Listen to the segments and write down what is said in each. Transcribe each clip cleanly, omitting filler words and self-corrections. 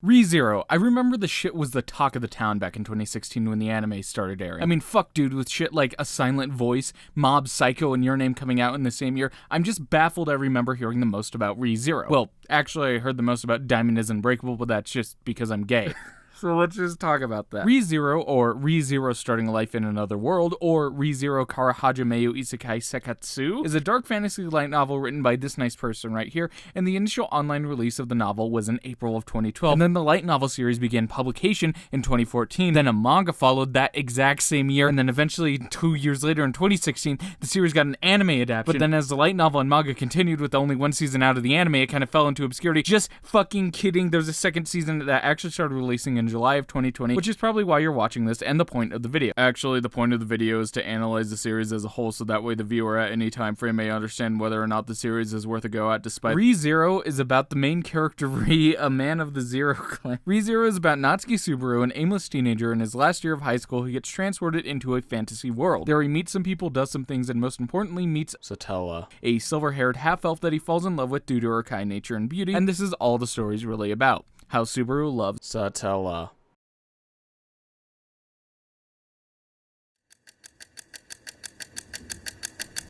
ReZero. I remember the shit was the talk of the town back in 2016 when the anime started airing. I mean, fuck dude, with shit like A Silent Voice, Mob Psycho, and Your Name coming out in the same year, I'm just baffled I remember hearing the most about ReZero. Well, actually I heard the most about Diamond is Unbreakable, but that's just because I'm gay. So let's just talk about that. ReZero, or ReZero Starting a Life in Another World, or ReZero Karahajimeyu Isekai Sekatsu, is a dark fantasy light novel written by this nice person right here, and the initial online release of the novel was in April of 2012, and then the light novel series began publication in 2014, then a manga followed that exact same year, and then eventually 2 years later in 2016, the series got an anime adaptation, but then as the light novel and manga continued with only one season out of the anime, it kind of fell into obscurity. Just fucking kidding, there's a second season that actually started releasing in July of 2020, which is probably why you're watching this and the point of the video. Actually, the point of the video is to analyze the series as a whole so that way the viewer at any time frame may understand whether or not the series is worth a go at despite. ReZero is about the main character Re, a man of the Zero clan. ReZero is about Natsuki Subaru, an aimless teenager in his last year of high school who gets transported into a fantasy world. There he meets some people, does some things, and most importantly meets Satella, a silver-haired half-elf that he falls in love with due to her kind nature and beauty, and this is all the story's really about. How Subaru loves Satella.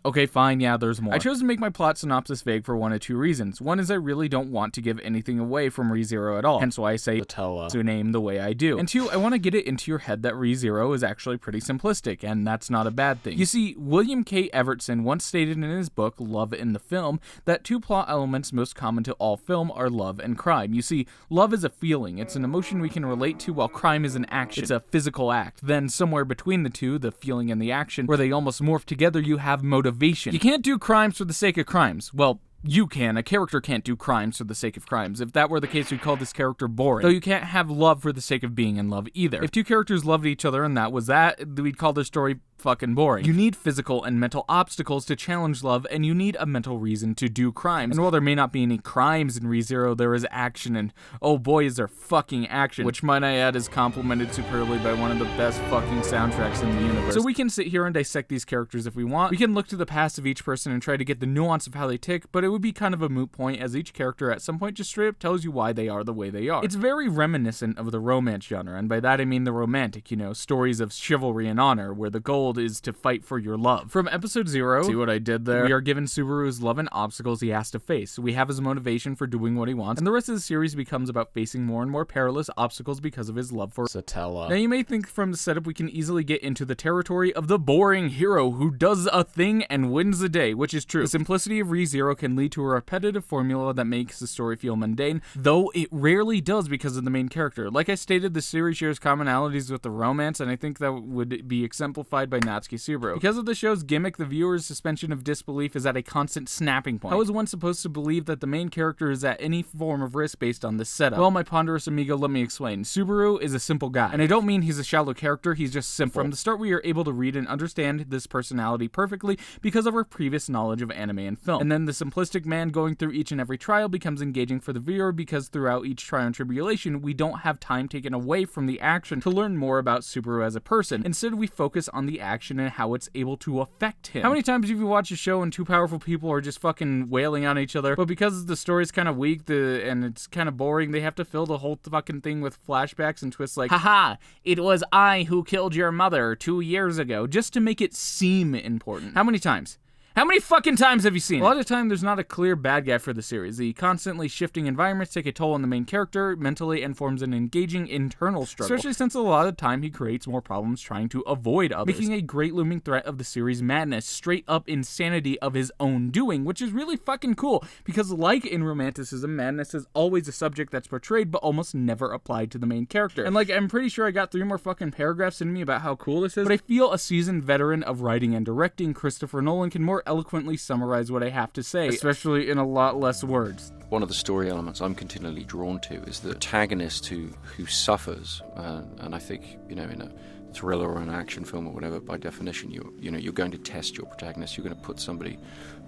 Okay, fine, yeah, there's more. I chose to make my plot synopsis vague for one of two reasons. One is I really don't want to give anything away from ReZero at all, hence why I say Satella to name the way I do. And two, I want to get it into your head that ReZero is actually pretty simplistic, and that's not a bad thing. You see, William K. Evertson once stated in his book, Love in the Film, that two plot elements most common to all film are love and crime. You see, love is a feeling, it's an emotion we can relate to, while crime is an action. It's a physical act. Then somewhere between the two, the feeling and the action, where they almost morph together, you have motivation. You can't do crimes for the sake of crimes. Well, you can. A character can't do crimes for the sake of crimes. If that were the case, we'd call this character boring. Though you can't have love for the sake of being in love either. If two characters loved each other and that was that, we'd call their story fucking boring. You need physical and mental obstacles to challenge love, and you need a mental reason to do crimes. And while there may not be any crimes in ReZero, there is action, and oh boy is there fucking action, which might I add is complemented superbly by one of the best fucking soundtracks in the universe. So we can sit here and dissect these characters if we want. We can look to the past of each person and try to get the nuance of how they tick, but it would be kind of a moot point as each character at some point just straight up tells you why they are the way they are. It's very reminiscent of the romance genre, and by that I mean the romantic, stories of chivalry and honor, where the goal is to fight for your love. From episode 0, see what I did there? We are given Subaru's love and obstacles he has to face. We have his motivation for doing what he wants, and the rest of the series becomes about facing more and more perilous obstacles because of his love for Satella. Now you may think from the setup we can easily get into the territory of the boring hero who does a thing and wins the day, which is true. The simplicity of ReZero can lead to a repetitive formula that makes the story feel mundane, though it rarely does because of the main character. Like I stated, the series shares commonalities with the romance, and I think that would be exemplified by Natsuki Subaru. Because of the show's gimmick, the viewer's suspension of disbelief is at a constant snapping point. How is one supposed to believe that the main character is at any form of risk based on this setup? Well, my ponderous amigo, let me explain. Subaru is a simple guy, and I don't mean he's a shallow character, he's just simple. From the start, we are able to read and understand this personality perfectly because of our previous knowledge of anime and film. And then the simplistic man going through each and every trial becomes engaging for the viewer because throughout each trial and tribulation, we don't have time taken away from the action to learn more about Subaru as a person. Instead, we focus on the action and how it's able to affect him. How many times have you watched a show and two powerful people are just fucking wailing on each other, but because the story's kind of weak and it's kind of boring, they have to fill the whole fucking thing with flashbacks and twists like, haha, it was I who killed your mother 2 years ago, just to make it seem important. How many times? How many fucking times have you seen it? A lot of the time, there's not a clear bad guy for the series. The constantly shifting environments take a toll on the main character mentally and forms an engaging internal struggle. Especially since a lot of the time he creates more problems trying to avoid others, making a great looming threat of the series' madness, straight up insanity of his own doing, which is really fucking cool, because like in romanticism, madness is always a subject that's portrayed but almost never applied to the main character. And I'm pretty sure I got 3 more fucking paragraphs in me about how cool this is, but I feel a seasoned veteran of writing and directing, Christopher Nolan, can more eloquently summarize what I have to say, especially in a lot less words. One of the story elements I'm continually drawn to is the protagonist who suffers, and I think, in a thriller or an action film or whatever, by definition, you're going to test your protagonist, you're going to put somebody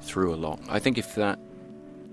through a lot. I think if that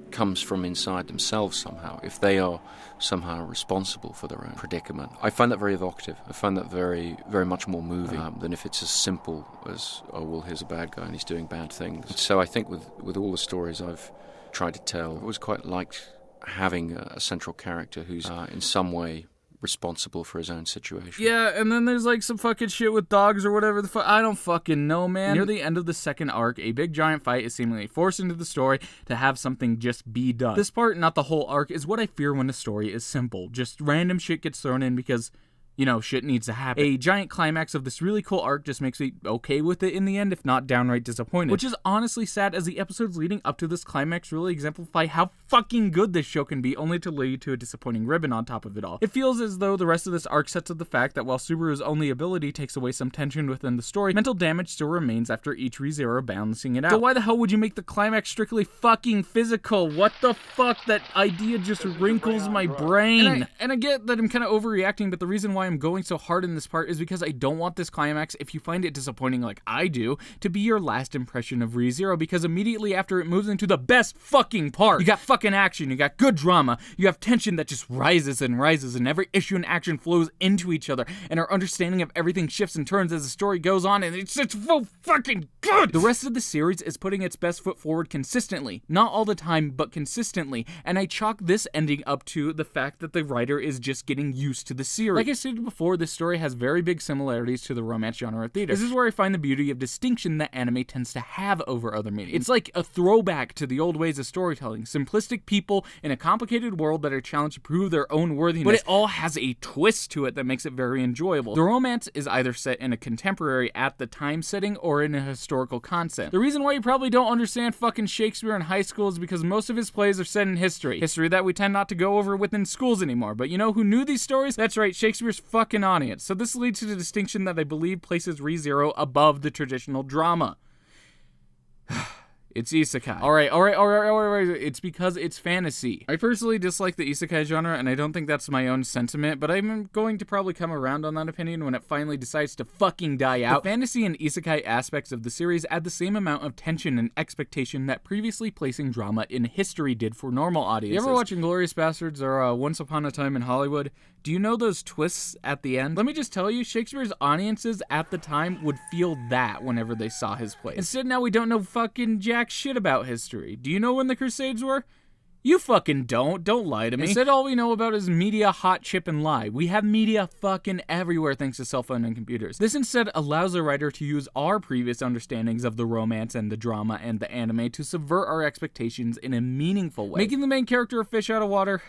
comes from inside themselves somehow, if they are somehow responsible for their own predicament, I find that very evocative. I find that very, very much more moving than if it's as simple as, oh, well, here's a bad guy and he's doing bad things. So I think with all the stories I've tried to tell, I've always quite liked having a central character who's in some way responsible for his own situation. Yeah, and then there's like some fucking shit with dogs or whatever the fuck. I don't fucking know, man. Near the end of the second arc, a big giant fight is seemingly forced into the story to have something just be done. This part, not the whole arc, is what I fear when a story is simple. Just random shit gets thrown in because, you know, shit needs to happen. A giant climax of this really cool arc just makes me okay with it in the end, if not downright disappointed. Which is honestly sad, as the episodes leading up to this climax really exemplify how fucking good this show can be, only to lead to a disappointing ribbon on top of it all. It feels as though the rest of this arc sets up the fact that while Subaru's only ability takes away some tension within the story, mental damage still remains after each ReZero, balancing it out. So why the hell would you make the climax strictly fucking physical? What the fuck? That idea just wrinkles my brain. And I get that I'm kind of overreacting, but the reason why I'm going so hard in this part is because I don't want this climax, if you find it disappointing like I do, to be your last impression of ReZero, because immediately after it moves into the best fucking part. You got fucking action, you got good drama, you have tension that just rises, and every issue and action flows into each other, and our understanding of everything shifts and turns as the story goes on, and it's just so fucking good! The rest of the series is putting its best foot forward consistently. Not all the time, but consistently, and I chalk this ending up to the fact that the writer is just getting used to the series. Like I said before, this story has very big similarities to the romance genre of theater. This is where I find the beauty of distinction that anime tends to have over other media. It's like a throwback to the old ways of storytelling. Simplistic people in a complicated world that are challenged to prove their own worthiness, but it all has a twist to it that makes it very enjoyable. The romance is either set in a contemporary at the time setting or in a historical concept. The reason why you probably don't understand fucking Shakespeare in high school is because most of his plays are set in history. History that we tend not to go over within schools anymore. But you know who knew these stories? That's right, Shakespeare's fucking audience. So this leads to the distinction that I believe places ReZero above the traditional drama. It's isekai. Alright. It's because it's fantasy. I personally dislike the isekai genre, and I don't think that's my own sentiment, but I'm going to probably come around on that opinion when it finally decides to fucking die out. The fantasy and isekai aspects of the series add the same amount of tension and expectation that previously placing drama in history did for normal audiences. You ever watch Inglourious Basterds or Once Upon a Time in Hollywood? Do you know those twists at the end? Let me just tell you, Shakespeare's audiences at the time would feel that whenever they saw his plays. Instead, now we don't know fucking jack shit about history. Do you know when the Crusades were? You fucking don't. Don't lie to me. Instead, all we know about is media, hot chip, and lie. We have media fucking everywhere thanks to cell phone and computers. This instead allows the writer to use our previous understandings of the romance and the drama and the anime to subvert our expectations in a meaningful way. Making the main character a fish out of water...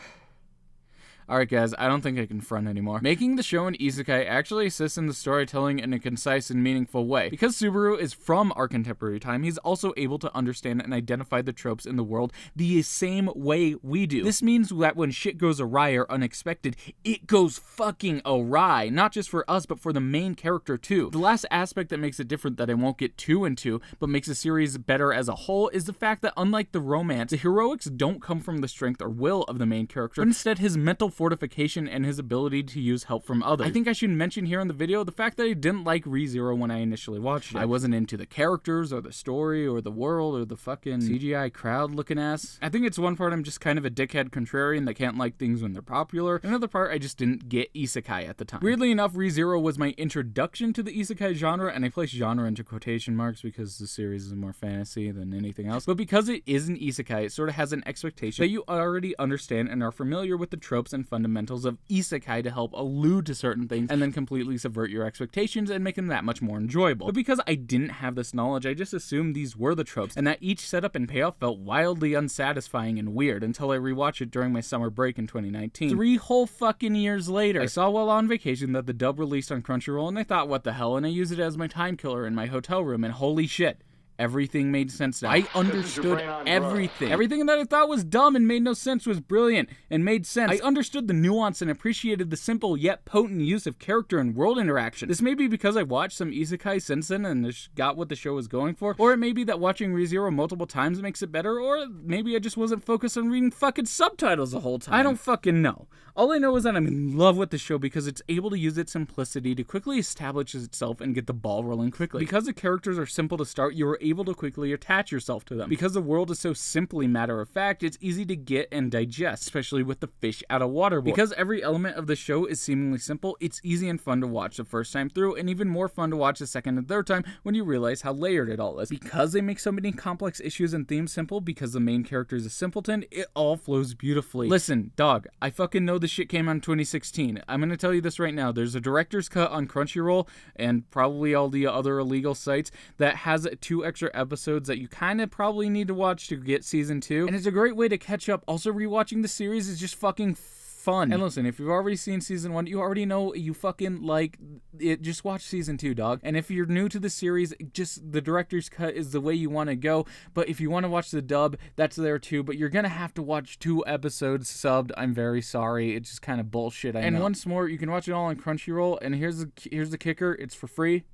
Alright guys, I don't think I can front anymore. Making the show an isekai actually assists in the storytelling in a concise and meaningful way. Because Subaru is from our contemporary time, he's also able to understand and identify the tropes in the world the same way we do. This means that when shit goes awry or unexpected, it goes fucking awry. Not just for us, but for the main character too. The last aspect that makes it different that I won't get too into, but makes the series better as a whole, is the fact that unlike the romance, the heroics don't come from the strength or will of the main character, but instead his mental fortification and his ability to use help from others. I think I should mention here in the video the fact that I didn't like ReZero when I initially watched it. I wasn't into the characters or the story or the world or the fucking CGI crowd looking ass. I think it's one part I'm just kind of a dickhead contrarian that can't like things when they're popular. Another part I just didn't get isekai at the time. Weirdly enough, ReZero was my introduction to the isekai genre, and I place genre into quotation marks because the series is more fantasy than anything else. But because it is an isekai, it sort of has an expectation that you already understand and are familiar with the tropes and fundamentals of isekai to help allude to certain things and then completely subvert your expectations and make them that much more enjoyable. But because I didn't have this knowledge, I just assumed these were the tropes and that each setup and payoff felt wildly unsatisfying and weird until I rewatched it during my summer break in 2019. 3 whole fucking years later, I saw while on vacation that the dub released on Crunchyroll, and I thought, what the hell, and I used it as my time killer in my hotel room, and holy shit, everything made sense now. I understood everything. Everything that I thought was dumb and made no sense was brilliant and made sense. I understood the nuance and appreciated the simple yet potent use of character and world interaction. This may be because I watched some isekai since then and got what the show was going for, or it may be that watching ReZero multiple times makes it better, or maybe I just wasn't focused on reading fucking subtitles the whole time. I don't fucking know. All I know is that I'm in love with the show because it's able to use its simplicity to quickly establish itself and get the ball rolling quickly. Because the characters are simple to start, you are able to quickly attach yourself to them. Because the world is so simply matter of fact, it's easy to get and digest, especially with the fish out of water board. Because every element of the show is seemingly simple, it's easy and fun to watch the first time through, and even more fun to watch the second and third time when you realize how layered it all is. Because they make so many complex issues and themes simple, because the main character is a simpleton, it all flows beautifully. Listen, dog, I fucking know the shit came out in 2016. I'm gonna tell you this right now. There's a director's cut on Crunchyroll and probably all the other illegal sites that has 2 extra episodes that you kind of probably need to watch to get season 2. And it's a great way to catch up. Also, rewatching the series is just fucking fun. And listen, if you've already seen season 1, you already know you fucking like it. Just watch season 2, dog. And if you're new to the series, just the director's cut is the way you want to go. But if you want to watch the dub, that's there too. But you're gonna have to watch 2 episodes subbed. I'm very sorry. It's just kind of bullshit. I know. And once more, you can watch it all on Crunchyroll. And here's the kicker. It's for free.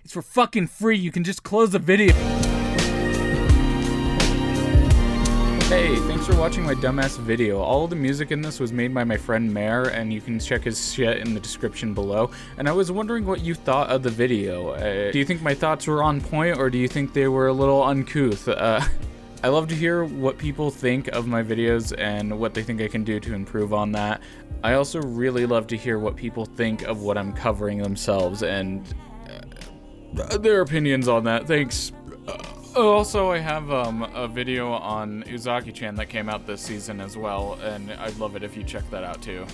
It's for fucking free. You can just close the video. Hey, thanks for watching my dumbass video. All of the music in this was made by my friend Mere, and you can check his shit in the description below. And I was wondering what you thought of the video. Do you think my thoughts were on point, or do you think they were a little uncouth? I love to hear what people think of my videos and what they think I can do to improve on that. I also really love to hear what people think of what I'm covering themselves and their opinions on that. Thanks. Also, I have a video on Uzaki-chan that came out this season as well, and I'd love it if you check that out too.